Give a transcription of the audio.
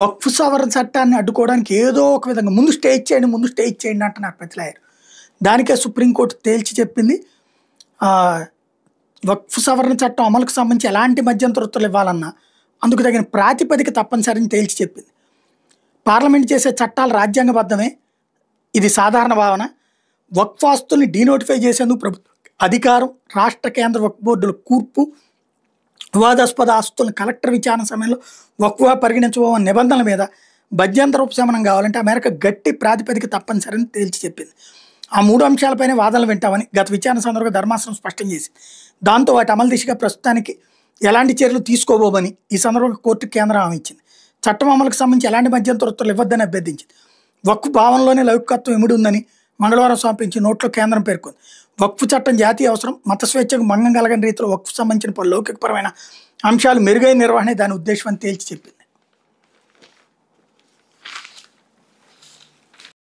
వక్ఫ్ సవరణ చట్టాన్ని అడ్డుకోవడానికి ఏదో ఒక విధంగా ముందు స్టే ఇచ్చేయండి అంటున్నారు ప్రతి లాయర్. దానికే సుప్రీంకోర్టు తేల్చి చెప్పింది. ఆహ్, వక్ఫ్ సవరణ చట్టం అమలుకు సంబంధించి ఎలాంటి మధ్యంతర ఉత్తర్వులు ఇవ్వాలన్నా అందుకు తగిన ప్రాతిపదిక తప్పనిసరిని తేల్చి చెప్పింది. పార్లమెంట్ చేసే చట్టాలు రాజ్యాంగబద్ధమే. ఇది సాధారణ భావన. వక్ఫ్ ఆస్తుల్ని డీనోటిఫై చేసేందుకు ప్రభుత్వ అధికారం, రాష్ట్ర కేంద్ర వక్ఫ్ బోర్డుల కూర్పు, వివాదాస్పద ఆస్తులను కలెక్టర్ విచారణ సమయంలో వక్ఫ్గా పరిగణించబోమన్న నిబంధనల మీద మధ్యంతర ఉపశమనం కావాలంటే అమెరికా గట్టి ప్రాతిపదిక తప్పనిసరిని తేల్చి చెప్పింది. ఆ 3 అంశాలపైనే వాదనలు వింటామని గత విచారణ సందర్భంగా ధర్మాసనం స్పష్టం చేసింది. దాంతో వాటి అమలు దిశగా ప్రస్తుతానికి ఎలాంటి చర్యలు తీసుకోబోమని ఈ సందర్భంగా కోర్టు కేంద్రం హామీ ఇచ్చింది. చట్టం అమలుకు సంబంధించి ఎలాంటి మధ్యంతర ఉత్తర్వులు ఇవ్వద్దని అభ్యర్థించింది. వక్ఫ్ భావనలోనే లౌకికత్వం ఇమిడి ఉందని మంగళవారం సమర్పించిన నోట్లో కేంద్రం పేర్కొంది. వక్ఫ్ చట్టం జాతీయ అవసరం, మత స్వేచ్ఛకు భంగం కలగని రీతిలో వక్ఫ్ సంబంధించిన పలు లౌకికపరమైన అంశాలు మెరుగైన నిర్వహణే దాని ఉద్దేశం అని తేల్చి చెప్పింది.